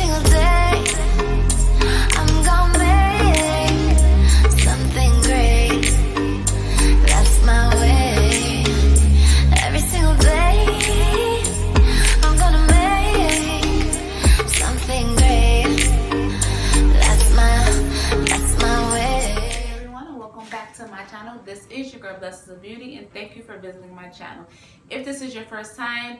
single day I'm gonna make something great. That's my way. Every single day I'm gonna make something great. That's my way. Hey everyone, and welcome back to my channel. This is your girl Blessings of Beauty, and thank you for visiting my channel. If this is your first time,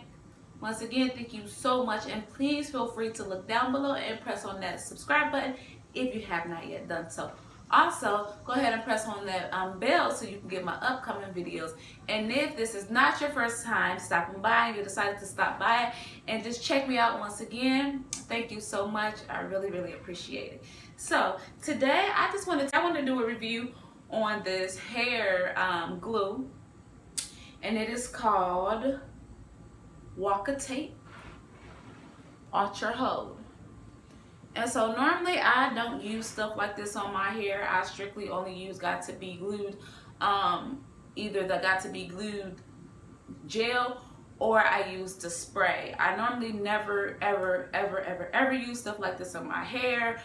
once again, thank you so much, and please feel free to look down below and press on that subscribe button if you have not yet done so. Also, go ahead and press on that bell so you can get my upcoming videos. And if this is not your first time stopping by and you decided to stop by and just check me out once again, thank you so much. I really appreciate it. So today I want to do a review on this hair glue, and it is called Washi-Tape Ultra Hold. And so normally I don't use stuff like this on my hair. I strictly only use Got2b glued, either the Got2b glued gel or I use the spray. I normally never ever use stuff like this on my hair.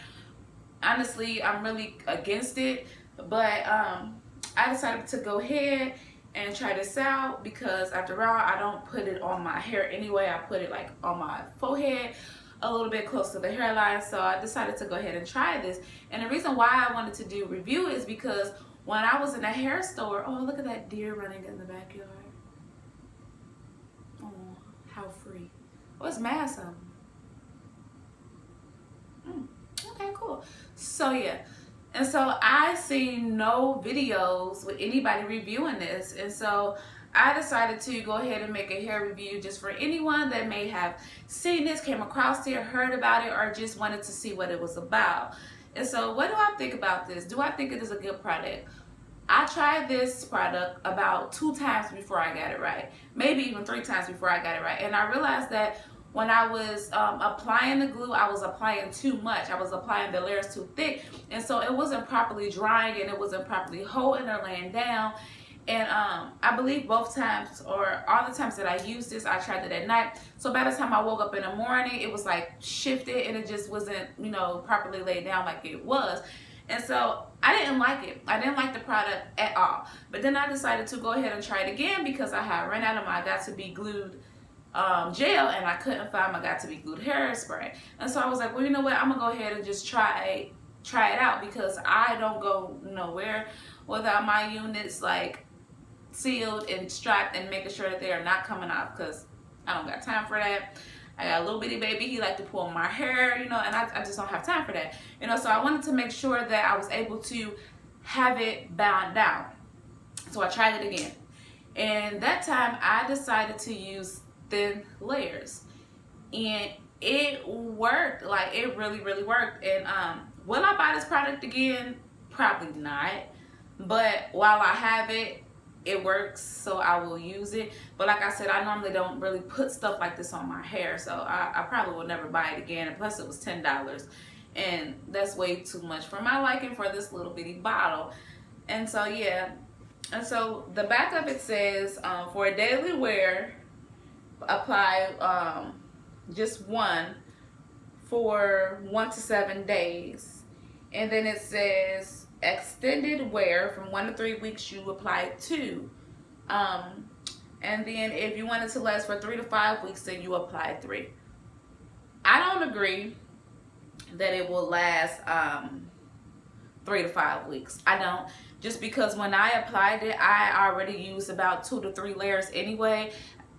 Honestly, I'm really against it, but I decided to go ahead and try this out because after all, I don't put it on my hair anyway. I put it like on my forehead, a little bit close to the hairline. So I decided to go ahead and try this. And the reason why I wanted to do a review is because when I was in a hair store, oh, look at that deer running in the backyard. Oh, how free. Oh, it's mad something. Okay, cool. So yeah, and so I seen no videos with anybody reviewing this, and so I decided to go ahead and make a hair review just for anyone that may have seen this, came across it, heard about it, or just wanted to see what it was about. And so what do I think about this? Do I think it is a good product? I tried this product about 2 times before I got it right, maybe even 3 times before I got it right, and I realized that when I was applying the glue, I was applying too much. I was applying the layers too thick, and so it wasn't properly drying and it wasn't properly holding or laying down. And I believe both times, or all the times that I used this, I tried it at night. So by the time I woke up in the morning, it was like shifted and it just wasn't, you know, properly laid down like it was. And so I didn't like it. I didn't like the product at all. But then I decided to go ahead and try it again because I had run out of my Got2b glued gel, and I couldn't find my Got2b glued hairspray. And so I was like, well, you know what, I'm gonna go ahead and just try it out because I don't go nowhere without my units like sealed and strapped and making sure that they are not coming off, because I don't got time for that. I got a little bitty baby, he like to pull my hair, you know, and I just don't have time for that, you know. So I wanted to make sure that I was able to have it bound down. So I tried it again, and that time I decided to use thin layers, and it worked. Like, it really worked. And will I buy this product again? Probably not, but while I have it, it works, so I will use it. But like I said, I normally don't really put stuff like this on my hair, so I probably will never buy it again. And plus it was $10, and that's way too much for my liking for this little bitty bottle. And so yeah, and so the back of it says for a daily wear, apply just one for 1 to 7 days. And then it says extended wear from 1 to 3 weeks, you apply 2. And then if you want it to last for 3 to 5 weeks, then you apply 3. I don't agree that it will last 3 to 5 weeks. I don't, just because when I applied it, I already used about 2 to 3 layers anyway.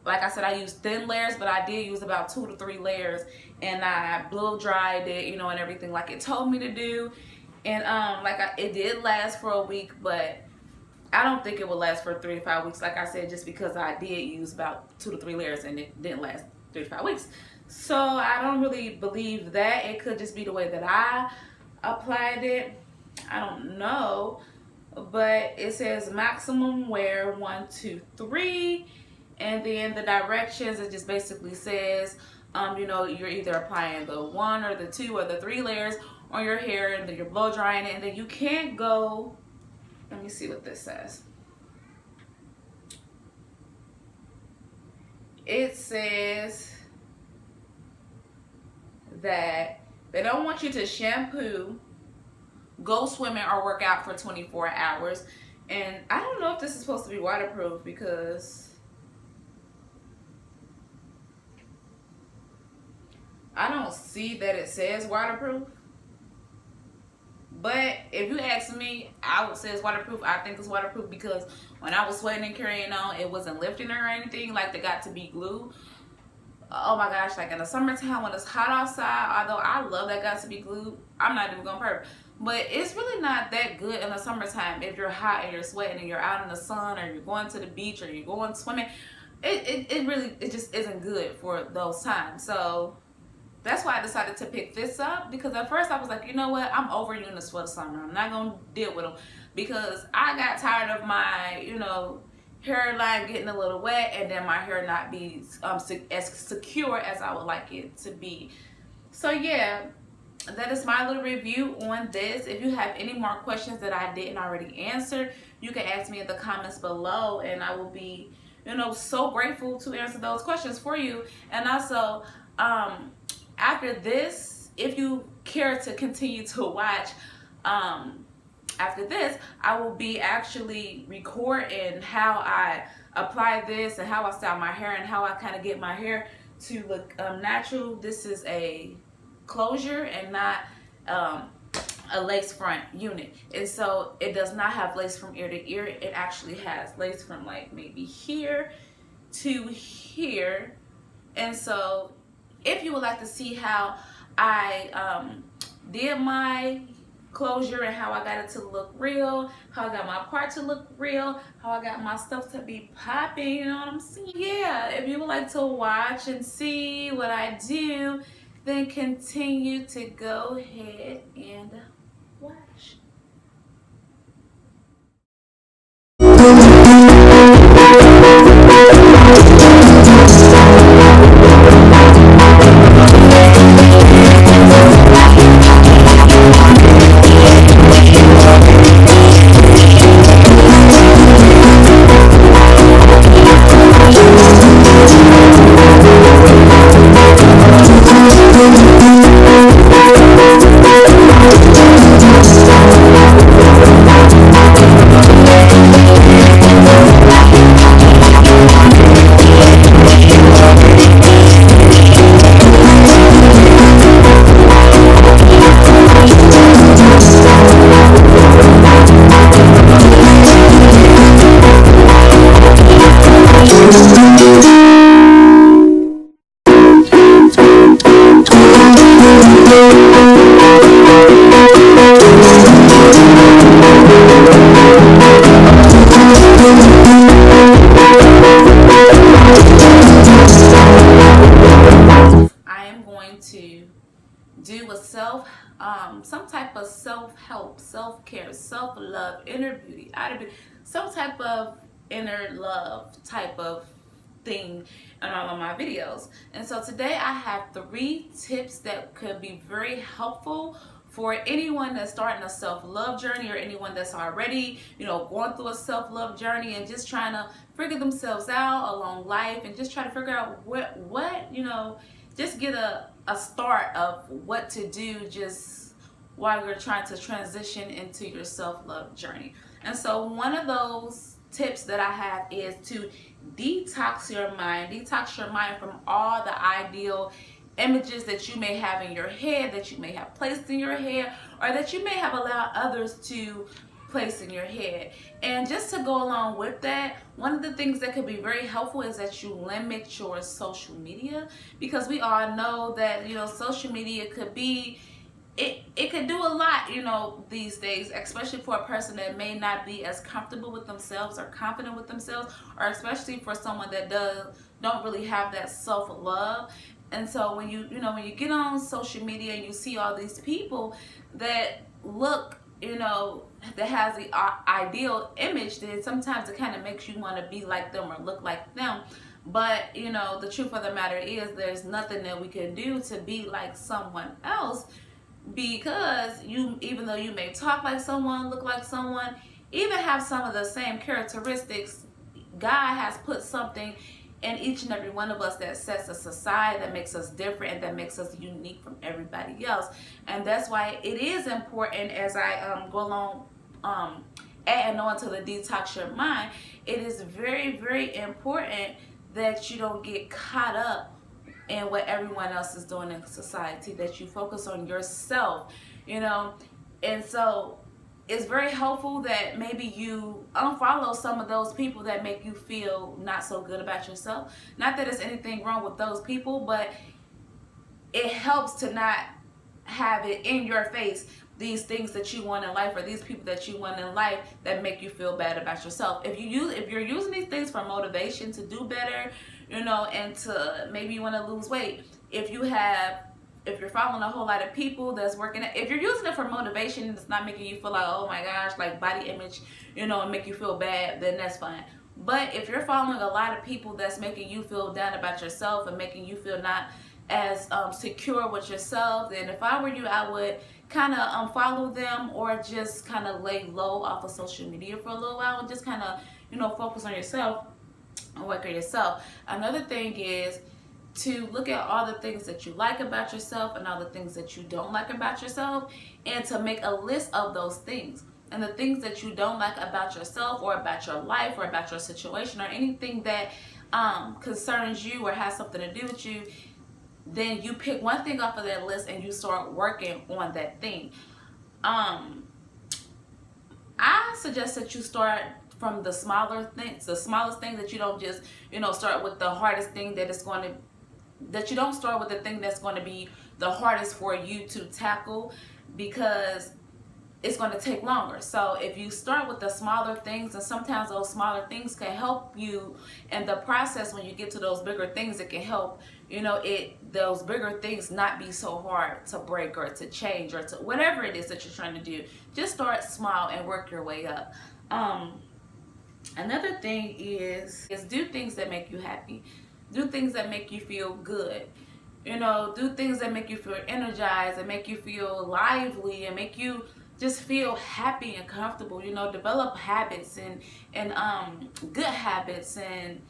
Like I said, I used thin layers, but I did use about 2 to 3 layers, and I blow dried it, you know, and everything like it told me to do. And it did last for a week, but I don't think it will last for 3 to 5 weeks, like I said, just because I did use about 2 to 3 layers and it didn't last 3 to 5 weeks. So I don't really believe that. It could just be the way that I applied it. I don't know, but it says maximum wear 1, 2, 3. And then the directions, it just basically says, you know, you're either applying the 1 or the 2 or the 3 layers on your hair, and then you're blow drying it, and then you can't go, let me see what this says. It says that They don't want you to shampoo, go swimming, or work out for 24 hours. And I don't know if this is supposed to be waterproof because I don't see that it says waterproof. But if you ask me, I would say it's waterproof. I think it's waterproof because when I was sweating and carrying on, it wasn't lifting or anything. Like, they got to be glue. Oh my gosh, like in the summertime when it's hot outside, although I love that got to be glue, I'm not even gonna perp. But it's really not that good in the summertime if you're hot and you're sweating and you're out in the sun, or you're going to the beach, or you're going swimming. It just isn't good for those times. So that's why I decided to pick this up, because at first I was like, you know what, I'm over units for the summer. I'm not gonna deal with them because I got tired of my, you know, hairline getting a little wet and then my hair not be as secure as I would like it to be. So yeah, that is my little review on this. If you have any more questions that I didn't already answer, you can ask me in the comments below, and I will be, you know, so grateful to answer those questions for you. And also, after this, if you care to continue to watch, after this, I will be actually recording how I apply this and how I style my hair and how I kind of get my hair to look natural. This is a closure and not a lace front unit, and so it does not have lace from ear to ear. It actually has lace from like maybe here to here. And so if you would like to see how I did my closure and how I got it to look real, how I got my part to look real, how I got my stuff to be popping, you know what I'm saying? Yeah, if you would like to watch and see what I do, then continue to go ahead and watch. Some type of self-help, self-care, self-love, inner beauty, outer beauty, some type of inner love type of thing in all of my videos. And so today I have 3 tips that could be very helpful for anyone that's starting a self-love journey, or anyone that's already, you know, going through a self-love journey and just trying to figure themselves out along life, and just try to figure out what you know, just get a start of what to do just while you're trying to transition into your self-love journey. And so one of those tips that I have is to detox your mind from all the ideal images that you may have in your head, that you may have placed in your head, or that you may have allowed others to place in your head. And just to go along with that, one of the things that could be very helpful is that you limit your social media, because we all know that, you know, social media could be, it could do a lot, you know, these days, especially for a person that may not be as comfortable with themselves or confident with themselves, or especially for someone that don't really have that self-love. And so when you get on social media and you see all these people that look, you know, that has the ideal image, then sometimes it kind of makes you want to be like them or look like them. But, you know, the truth of the matter is there's nothing that we can do to be like someone else, because even though you may talk like someone, look like someone, even have some of the same characteristics, God has put something in each and every one of us that sets us aside, that makes us different, and that makes us unique from everybody else. And that's why it is important, as I go along adding on to the Detox Your Mind, it is very, very important that you don't get caught up in what everyone else is doing in society, that you focus on yourself, you know. And so it's very helpful that maybe you unfollow some of those people that make you feel not so good about yourself. Not that there's anything wrong with those people, but it helps to not have it in your face, these things that you want in life, or these people that you want in life that make you feel bad about yourself. If you're using these things for motivation to do better, you know, and to maybe you want to lose weight, if you're following a whole lot of people that's working, if you're using it for motivation and it's not making you feel like, oh my gosh, like body image, you know, and make you feel bad, then that's fine. But if you're following a lot of people that's making you feel down about yourself and making you feel not as secure with yourself, then if I were you, I would kind of unfollow them, or just kind of lay low off of social media for a little while and just kind of, you know, focus on yourself and work on yourself. Another thing is to look at all the things that you like about yourself and all the things that you don't like about yourself, and to make a list of those things. And the things that you don't like about yourself, or about your life, or about your situation, or anything that concerns you or has something to do with you, then you pick one thing off of that list and you start working on that thing. I suggest that you start from the smaller things, the smallest thing, that you don't just, you know, start with the hardest thing that you don't start with the thing that's going to be the hardest for you to tackle, because it's going to take longer. So if you start with the smaller things, and sometimes those smaller things can help you in the process. When you get to those bigger things, it can help, you know, those bigger things not be so hard to break or to change, or to whatever it is that you're trying to do. Just start small and work your way up. Another thing is do things that make you happy. Do things that make you feel good. You know, do things that make you feel energized, and make you feel lively, and make you just feel happy and comfortable. You know, develop habits and good habits, and,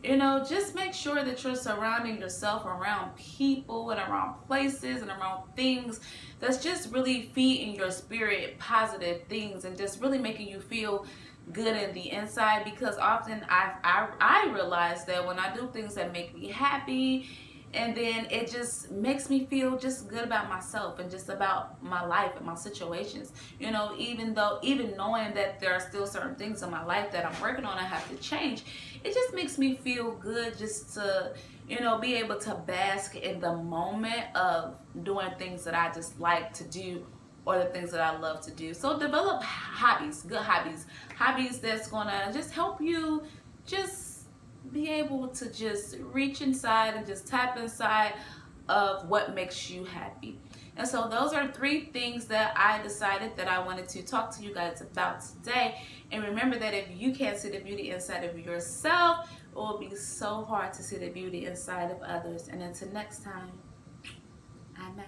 you know, just make sure that you're surrounding yourself around people and around places and around things that's just really feeding your spirit positive things, and just really making you feel good in the inside. Because often I realize that when I do things that make me happy, and then it just makes me feel just good about myself and just about my life and my situations, you know, even knowing that there are still certain things in my life that I'm working on, I have to change, it just makes me feel good just to, you know, be able to bask in the moment of doing things that I just like to do, or the things that I love to do. So develop hobbies, good hobbies that's gonna just help you just be able to just reach inside and just tap inside of what makes you happy. And so those are 3 things that I decided that I wanted to talk to you guys about today. And remember that if you can't see the beauty inside of yourself, it will be so hard to see the beauty inside of others. And until next time, I'm out.